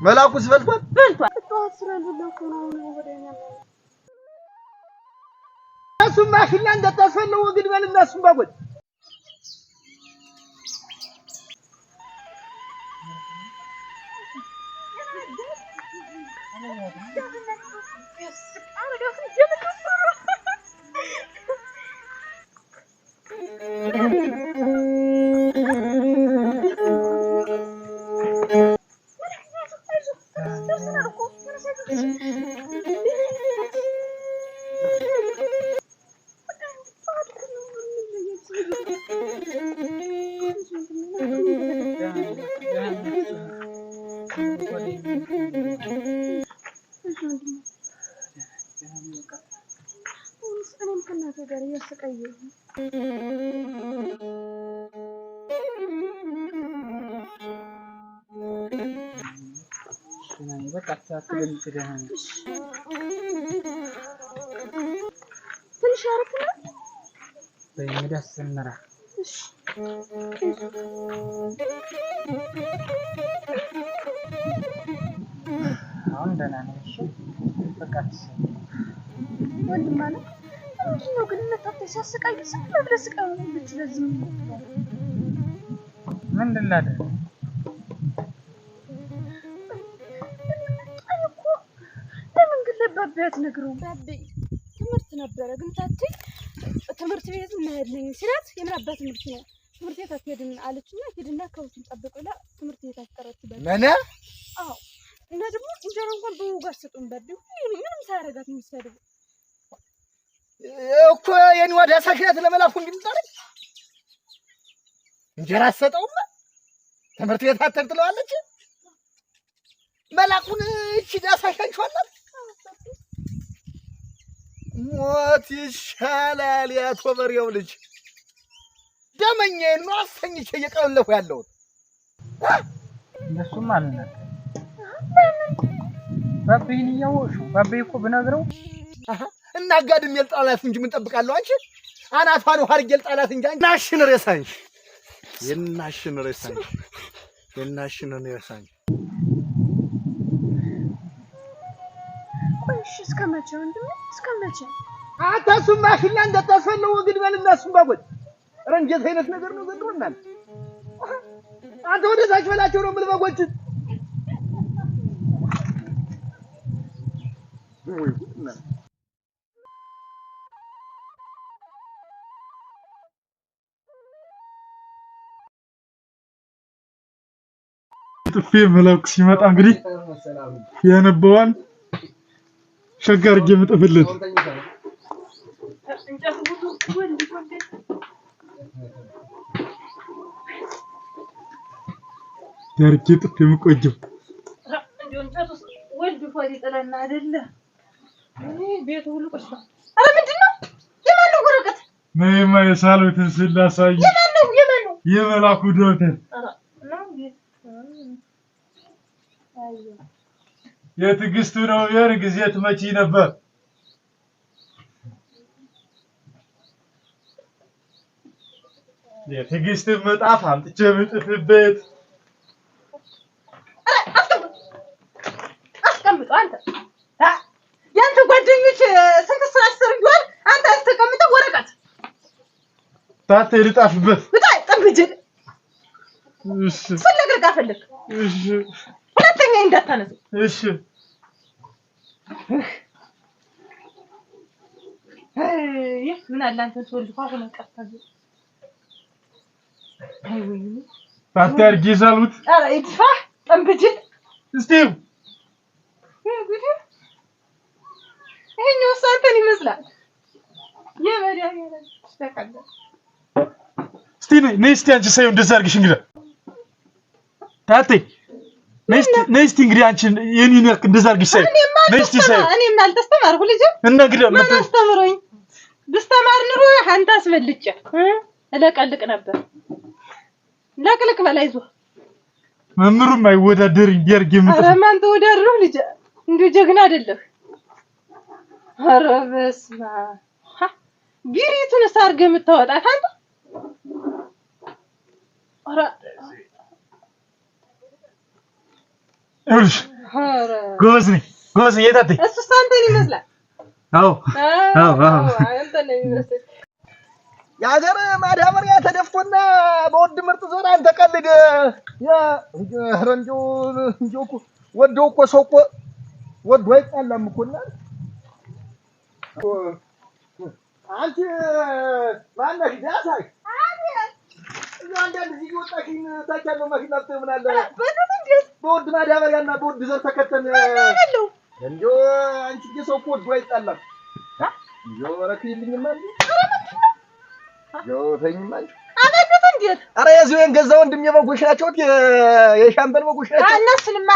መላኩስ በልቷል ጠዋት ስለልብለኩ ነው ወደኛ እሱም ማሽላ እንደተሰለው ወግድ በልና እሱም ባጎል በሚዳስነራ አሁን ደህና ነሽ በቃት ወንድማና ነው ግን መጣጥሽ ያስቃይ ስለብረስቃው ልትለዝም ምንድን ላድርግ ለምን ግለባበት ነግሩ ባቢ ትምህርት ነበረ ግን ታቲ ትምህርት ቤት እናሄድልኝ ሲላት የምናባት ትምህርት ነው ትምህርት ቤት አትሄድም አለችና ሄድና ከውስጥ ጠብቁላ ትምህርት ቤት አስቀረችበት ማነ አዎ እና ደግሞ እንጀራ እንኳን በውጋር ሰጡን ባቢ ምንም ሳያረጋት የሚሰደው እኮ የኔ ወደ ሰክነት ለመላኩ እንድንጠርቅ እንጀራ ሰጠውማ ትምህርት ቤት አትጥለዋለች መላኩን እቺ ዳሳሻንቻለች ሞት ይሻላል ያቶ በሬው ልጅ ደመኛዬ ነው አሰኝቼ እየቀለሁ ያለው እንደሱም አልነገ ባቤን ያወሹ ባቤ እኮ ብነግረው እና ጋድም የልጣላት እንጂ ምን ጠብቃለሁ አንቺ አናቷን ሀርጌ የልጣላት እንጂ ናሽን ረሳኝ የናሽን ረሳኝ ቆይሽ እስከመቼ ወንድም እስከመቼ አታሱም ማሽላ እንደተሰለው ወግድ በልና እሱም ባጎል ረንጀት አይነት ነገር ነው ዘንድሮናል አንተ ወደዛች በላቸው ነው ምልበጎች ወይ ጉድና ጥፌ መላኩ ሲመጣ እንግዲህ ያነበዋል ሸጋር ገምጥፍለት ያርኪ ጥፌ መቆጀው እንዴት ወልድ ፎሪ ጥለና አይደለ ቤቱ ሁሉ ቆሻ አረ ምንድነው የማነው ወረቀት ነይማ የሳሉትን ስላሳይ የማነው የመላኩ ዶክተር የትግስቱ ነው የርግዝ የትመጪ ነበር የትግስት መጣፍ አምጥቼ ምጥፍበት አስቀምጡ አንተ ያንተ ጓደኞች ስንት ስራ አሰርቷል አንተ አስተቀምጠው ወረቀት ታቴ ልጣፍበት በጣም ጠብጅ እሺ ፈለገ ጋፈልክ እሺ ሁለተኛ እንዳታነሱ እሺ ምን አለ አንተ ተወልድ ሆነ ቀርታው አይወይ ታቴ አርጊዛሉት አረ ይጥፋ ጠብጅ እስቲው ይሄኛው ሳንተን ይመስላል የመሪያ ያለ ተቀበል እስቲ ነይ እስቲ አንቺ ሳይው እንደዛ አርግሽ እንግዳ ታቴ ነይ እስቲ እንግዲህ አንቺ የኔን ያክ እንደዛ አርግሽ ሳይው ነይ እስቲ ሳይው እኔም አልተስተማርኩ ልጅ እና እንግዲህ ማን አስተምሮኝ ብስተማር ኑሮ አንተ አስበልጬ እለቀልቅ ነበር ለቅልቅ በላይ ዞ መምሩም አይወዳደር እንዲያርግ የምጥፍ ኧረ ማን ተወዳድረው ልጅ እንዴ ጀግና አይደለህ ኧረ በስመ አብ ቢሪቱን ሳርገ የምታወጣት አንተ ኧረ ይኸውልሽ ጎበዝ ነኝ የታቴ እሱ አንተን ይመስላል አዎ አንተን ይመስላል የሀገር ማዳበሪያ ተደፍቶና በወድ ምርጥ ዘር አንተ ቀልድ ረንጆ እኮ ወደው እኮ ሰው እኮ ወዶ አይጣላም እኮ እና አንቺ ማነሽ ዳሳይ አንዳንድ ጊዜ ወጣሽኝ ታውቂያለሁ መኪና ምን አለ በወድ ማዳበሪያና በወድ ዘር ተከተን እንደው አንቺ ሰው እኮ ወዶ አይጣላም እንደው ረክይልኝማ ተኝማል አበዱት እንዴት አረ የዚህን ገዛ ወንድም የበጎሽ ናቸው የሻምበል በጎሽ ናቸው እነሱንማ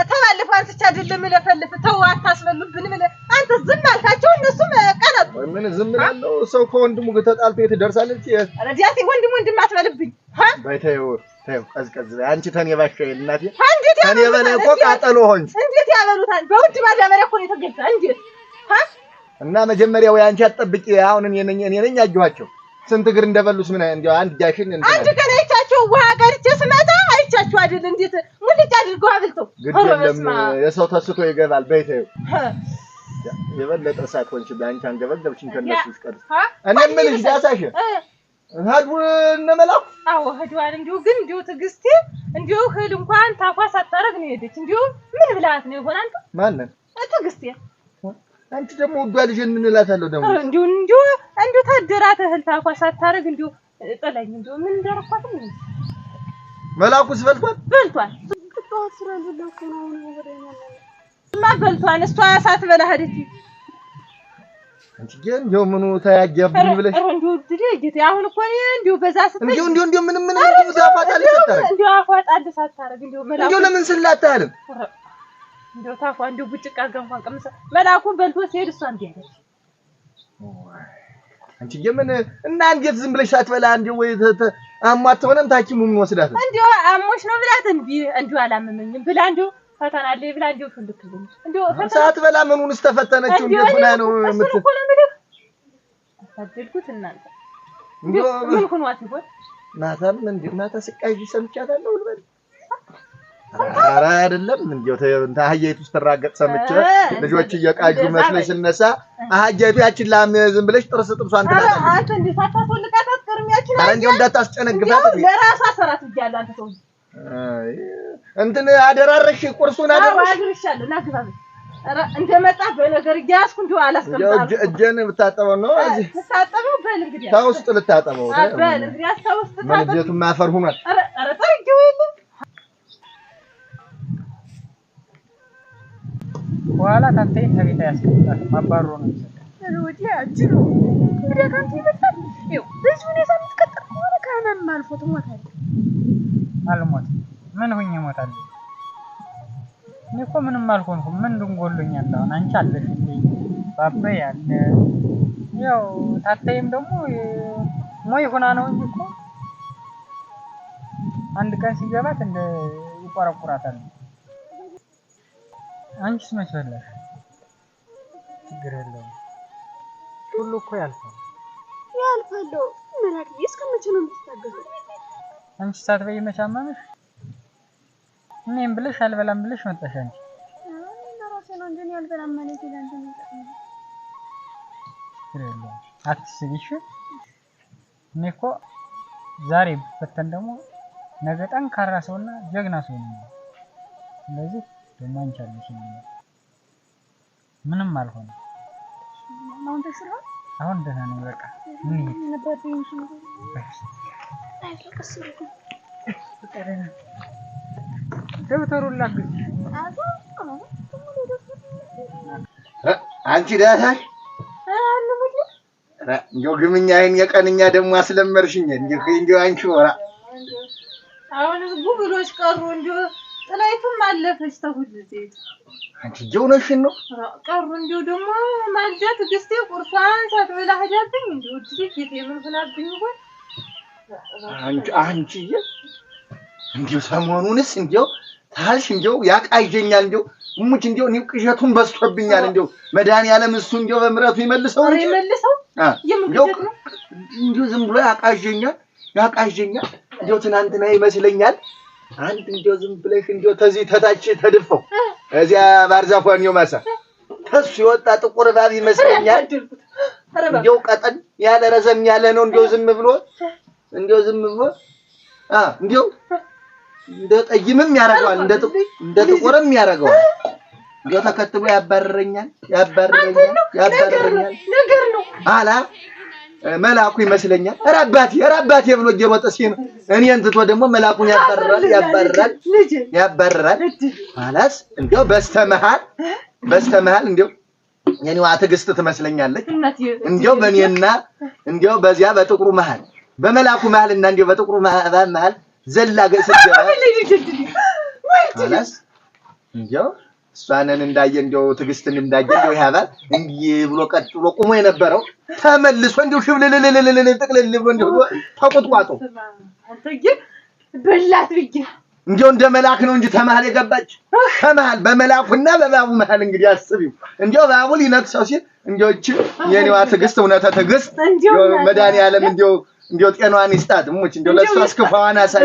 ተባለፈው አንስቻ አይደለም ለፈልፍ ተው አታስበሉብን ምን አንተ ዝም አልካቸው እነሱም ቀናት ምን ዝም ብለው ሰው ከወንድሙ ጋር ተጣልቶ የተደርሳለች አረ ዲያቴ ወንድም አትበልብኝ ባይታዩ ታዩ ቀዝቀዝ አንቺ ተኔ ባሻዬ እናቴ ተኔ በላይ እኮ ቃጠሎ ሆንሽ እንዴት ያበሉታል በውድ ማዳበሪያ እኮ ነው የተገዛ እንዴት እና መጀመሪያ ወይ አንቺ አትጠብቂ አሁን እኔ ነኝ አጅኋቸው ስንት እግር እንደበሉስ ምን እንደው አንድ ጃሽን እንዴ አንቺ ከነ አይቻቸው ውሃ ገርቼ ስመጣ አይቻቸው አይደል እንዴት ሙልጭ አድርገው አብልተው ግድለም የሰው ተስቶ ይገባል በይተው የበለጠ ሳትሆንሽ ባንቺ አንገበገብሽን ከነሱስ ቀር እኔ ምንሽ ዳሳሽ ሀዱ እነመላው አዎ ሀዱዋን እንዲው ግን እንዲው ትግስቴ እንዲው ህል እንኳን ታኳስ አታረግ ነው ሄደች እንዲው ምን ብላት ነው ይሆን አንተ ማንን ትግስቴ አንቺ ደግሞ ወዷ ልጅ እንላታለሁ ደግሞ እንዲው ታደራት እህል ታኳስ አታረግ እንዲው ጥለኝ እንዲው ምን እንደረኳት ነው መላኩስ በልቷል ጥቷት ስለሌለው ነው ወደኛና ማበልቷን እሷ ሳትበላ ሄደች አንቺ ግን እንደው ምኑ ታያጀብኝ ብለሽ እንዲው ድዴ አሁን እኮ እንዲው በዛ ስትይ እንዲው ምን ዛፋጣል ሰጣረ እንዲው አፏጣል ሳታረግ እንዲው መላኩ እንዲው ለምን ስላታልም እንዲው ታኳ እንዲው ቡጭቃ ገንፋን ቀምሰ መላኩ በልቶ ሲሄድ እሷ እንዲያለች አንቺ የምን እና እንዴት ዝም ብለሽ ሳትበላ እንዲው ወይ አሟት ሆነም ታኪሙ ምን ወስዳት እንዲው አሞሽ ነው ብላት እንዲው አላመመኝም ብላ እንዲው ፈተና አለ ብላ እንዲው ፍልክልኝ እንዲው ሳትበላ ምኑንስ ተፈተነችው እንዴት ሆና ነው አታደልኩት እናንተ እንዲው ምን ሆኗት ይሆን ማታም እንዲው ማታ ስቃይ ሰምቻታለሁ ልበል ኧረ አይደለም እንዴው አህያይቱ ስትራገጥ ሰምቼ ልጆች እየቃጁ መስለሽ ስነሳ አህያይቱ ያችን ላም ዝም ብለሽ ጥርሷን ትላታለች አንተ እንዴት አታስወልቃት አትቀርም ያችን ኧረ እንዴው እንዳታስጨነግፋት ለራሷ ሰራት ይያለ አንተ ሰው እንትን አደራረሽ ቁርሱን አደራረሻለሁ ናግባ ኧረ እንደመጣ በነገር ያስኩ እንዴው አላስቀምጣም እጄን ብታጠበው ነው እዚህ ብታጠበው በል እንግዲህ ታውስጥ ልታጠበው በል እንግዲህ አስታውስጥ ምን ቤቱ ማፈር ሆኗል ኧረ ጠርጌው የለም በኋላ ታንተኝ ከቤት ያስቀምጣል ማባሮ ነው ወዲያ አጅሩ ወዲያ ካንተ ይመጣል ይው ብዙ ሁኔታ የምትቀጥል ከሆነ ከመም አልፎ ትሞታለህ አልሞት ምን ሆኜ እሞታለሁ እኔ እኮ ምንም አልሆንኩም ምን ድንጎሎኛል አሁን አንቺ አለሽልኝ ባባ ያለ ያው ታተይም ደግሞ ሞይ ሆና ነው እንጂ እኮ አንድ ቀን ሲገባት እንደ ይቆረቁራታል አንቺስ መሰለሽ ችግር የለውም ሁሉ እኮ ያልፋል ምናክ እስከመቼ ነው የምትታገሰው አንቺ ሳትበይ መቻመምሽ እኔም ብለሽ አልበላም ብለሽ መጣሽ አንቺ ራሴ ነው እንዴ አልበላም ማለት ይላል እንዴ አትስቢሽ እኔ እኮ ዛሬ በተን ደግሞ ነገ ጠንካራ ሰውና ጀግና ሰው ነው ስለዚህ ደግሞ አንቺ አለሽ ምንም አልሆነ አሁን ተሽራ አሁን ደህና ነኝ በቃ ምን ነበርኝ አይልቀስልኩ ደብተሩን ላግዝ አንቺ ዳሳሽ እንደው ግምኛ አይን የቀንኛ ደግሞ አስለመርሽኝ እንደው አንቺ ወራ አሁን ጉብሎች ቀሩ እንደው ጥላይቱም አለፈች ተሁልዜ አንቺ ጀውነሽን ነው ቀሩ እንደው ደግሞ ማልዳት ግስቴ ቁርሷን ሳትበላ ሄዳብኝ እንደው ድሪክ የምን ሆናብኝ ይሆን አንቺ እንደው ሰሞኑንስ እንደው ታልሽ እንደው ያቃይጀኛል እንደው ሙች እንደው ነው ቅዠቱን በስቶብኛል እንደው መድኃኒዓለም እሱ እንደው በምረቱ ይመልሰው እንደው ዝም ብሎ ያቃይጀኛል እንደው ትናንትና ይመስለኛል አንድ እንዲያው ዝም ብለሽ እንዲያው ተዚህ ተታች ተድፈው እዚያ ባርዛፏን ይማሳ ተሱ የወጣ ጥቁር እባብ ይመስለኛል። እንዲያው ቀጠን ያለ ረዘም ያለ ነው። እንዲያው ዝም ብሎ እንዲያው እንደ ጠይምም ያረጋዋል እንደ ጥቁርም ያረጋዋል። እንዲያው ተከትሎ ያባረረኛል ነገር ነው አላ መላኩ ይመስለኛል። ኧረ አባቴ ብሎ እየሮጠ ሲል እኔን ትቶ ደግሞ መላኩን ያባረራል። አላስ እንዲያው በስተመሃል እንዲያው የኔዋ ትዕግስት ትመስለኛለች። እንዲያው በእኔና እንዲያው በዚያ በጥቁሩ መሃል በመላኩ መሃልና እንዲያው በጥቁሩ መሃል ዘላ ገሰጀራ አላስ እንዲያው እሷንን እንዳየ እንዲያው ትዕግስትን እንዳየ እንዲያው ያባል እንዲህ ብሎ ቀጥሎ ቆሞ የነበረው ተመልሶ እንዲያው ሽብልልልልል ጥቅልል ብሎ እንዲያው ተቆጥቋጦ አንተዬ በላት ብዬ እንዲያው እንደ መልአክ ነው እንጂ ተመሃል የገባች ተመሃል በመላኩና በባቡ መሃል እንግዲህ አስቢው። እንዲያው ባቡ ሊነክሰው ሲል እንዲያው እቺ የኔዋ ትዕግስት እውነተ ትዕግስት መድኃኒዓለም እንዲያው ጤናዋን ይስጣት። ሙች እንዲያው ለሷ አስከፋዋን አሳይ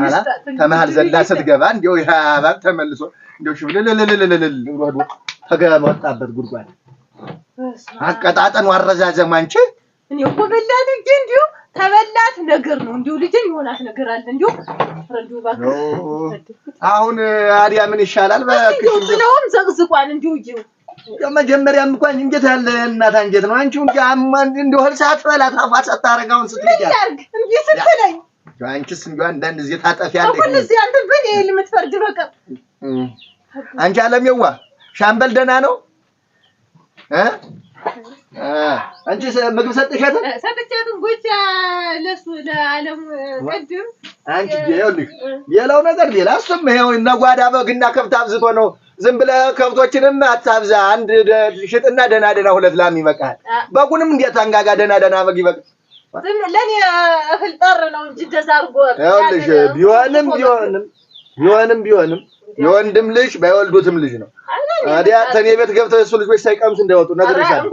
አላ ተመሃል ዘላ ስትገባ እንዲያው ያባል ተመልሶ እንዲያው ሽብልልልልልል ወዶ ተገባጣበት ጉድጓድ አቀጣጠን አረዛዘም አንቺ እኔ እኮ በላት እንዲያው ተበላት ነገር ነው። እንዲያው ልጅን ይሆናት ነገር አለ እንዲያው ረንዲው ባክ አሁን አዲያ ምን ይሻላል? በክሽም ስለውም ዘግዝቋን እንዲያው መጀመሪያም እንኳን እንጀት ያለ እናት አንጀት ነው። አንቺው እንዲያማን እንዲያው ህልሳት በላት አፋት አታረጋውን ስትልጃ እንዴ ስትለኝ አንቺስ እንዲያው አንዳንድ ጊዜ ታጠፊያለሽ። አሁን እዚህ አንተ በኔ ልምትፈርድ በቃ አንቺ አለምየዋ ሻምበል ደህና ነው? አንቺ ምግብ ሰጥሻት? ሰጥቻት ጎቻ ለሱ ለዓለም ቀድም አንቺ ይኸውልሽ ሌላው ነገር ሌላ እሱም ይኸው እነ ጓዳ በግና ከብት አብዝቶ ነው። ዝም ብለህ ከብቶችንም አታብዛ። አንድ ሽጥና ደህና ሁለት ላም ይበቃል። በጉንም እንዴት አንጋጋ ደህና በግ ይበቃል። ዝም ለኔ እህል ጠር ነው እንጂ እንደዛ አድርጎ ይኸውልሽ ቢሆንም የወንድም ልጅ ባይወልዱትም ልጅ ነው። ታዲያ ተኔ ቤት ገብተው እሱ ልጆች ሳይቀምሱ እንዳይወጡ ነግሬሻለሁ።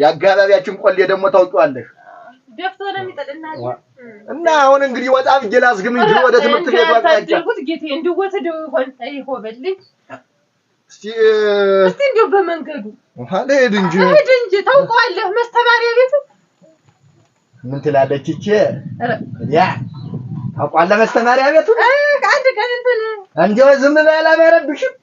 የአካባቢያችን ቆሌ ደግሞ ታውቂዋለሽ ደፍቶ ነው የሚጠጥና እና አሁን እንግዲህ ወጣ ብዬ ላስግም እንጂ ወደ ትምህርት ቤት ዋቃቻ ታድርጉት ጌቴ እንዲወተደው ይሆን ይሆበልኝ እስቲ እንዲው በመንገዱ ሄድ እንጂ ታውቀዋለህ መስተማሪያ ቤቱ ምን ትላለች እቺ ያ ታውቀዋለህ መስተማሪያ ቤቱ አንድ ቀን እንትን እንዴው ዝም ብለህ አላመረብሽም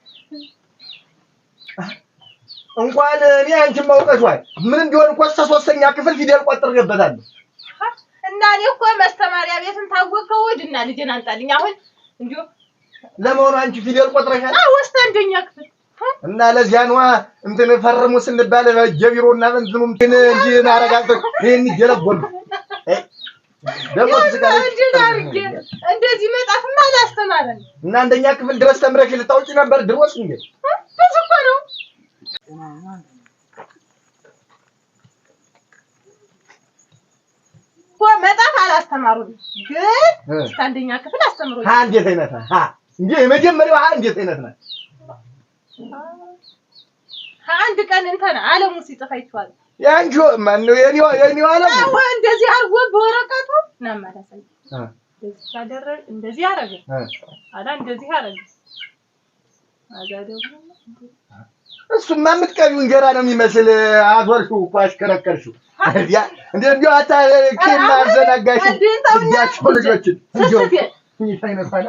እንኳን እኔ አንቺም ማውቀሽዋል ምን ቢሆን እኮ ሶስተኛ ክፍል ፊደል ቆጥሬበታለሁ እና እኔ እኮ መስተማሪያ ቤትን ታወቀው ወድና ልጅን አንጣልኝ አሁን እንዴው ለመሆኑ አንቺ ፊደል ቆጥረሻል? ወስተ አንደኛ ክፍል እና ለዚያ ነው እንትን ፈርሙ ስንባል በጀቢሮና እንትኑም እንትን እንጂ ማረጋግጥ ይሄን ይጀለጎል ደግሞ እንደዚህ መጣፍማ አላስተማረን እና አንደኛ ክፍል ድረስ ተምረሽ ልታውቂ ነበር ድሮስ እንዴ? ብዙ እኮ ነው መጣፍ አላስተማሩኝ ግን አንደኛ ክፍል አስተምሮኝ እንዴት አይነት እንዴ የመጀመሪያው እንዴት አይነት ናት? አንድ ቀን እንትን ዓለሙ ሲጽፍ አይቷል። ያንቺ ማን ነው የኔው ዓለሙ? እንደዚህ አርጎ በወረቀቱ ናማታሰይ እንደዚህ ያደረገ እንደዚህ አረገ አላ እንደዚህ አረገ አዛደው እሱማ የምትቀቢው እንጀራ ነው የሚመስል አትወርሽው እኮ አሽከረከርሽው አዲያ እንደው አታከማ አዘናጋሽ ያቸው ልጆችን እንደው ይፋይነፋላ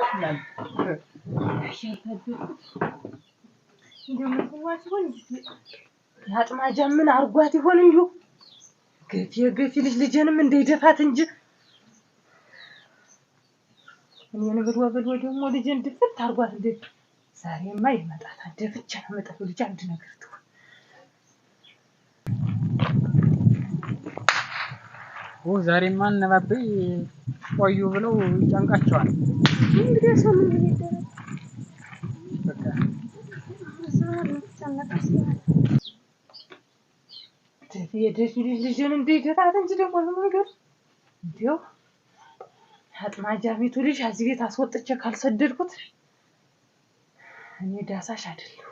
ያጥማጃ ምን አርጓት ይሆን እንዴ? ገፊ ልጅንም እንደይደፋት እንጂ እኔን ብድዋ ደግሞ ልጅን ድፍት አርጓት እንዴ? ዛሬማ ይመጣታ ደፍቻ መጣው ልጅ አንድ ነገር ትሆን ዛሬማ እነባበይ ቆዩ ብለው ይጨንቃቸዋል። እንግዲህ ሰው ምን ይደረግ በቃ ልጅን እንደይደፋት እንጂ ደግሞ ነገር እንዴው አጥማጃ ቤቱ ልጅ እዚህ ቤት አስወጥቼ ካልሰደድኩት እኔ ዳሳሽ አይደለሁ።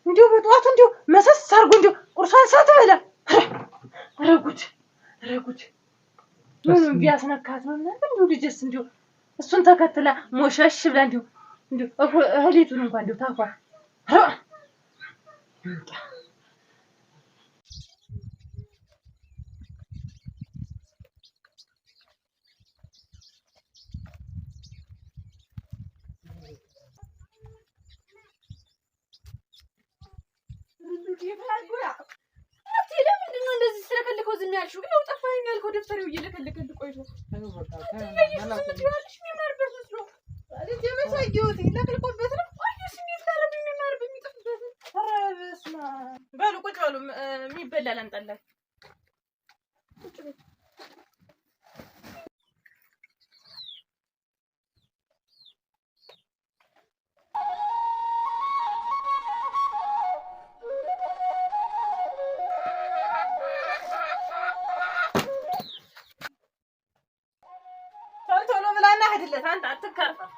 እንዴው በጧት እንዴው መሰስ አርጎ እንዴው ቁርሷን ሳትበላ ረጉት ምኑን ቢያስነካት ነው እንዲሁ ልጅስ እንዲሁ እሱን ተከትላ ሞሸሽ ብላ እንዲሁ እህሊቱን እንኳን እንዲሁ ታኳ ለምንድነው እንደዚህ ስለከለከው ዝም ያልሽው? ግን ያው ጠፋኸኝ ያልከው ደብተሬው እየለከለከል ቆይቶ በሉ ቁጭ በሉ። የሚበላ ላምጣላችሁ። ቶሎ ብላና ሂድለት አንተ አትከርፈፍ።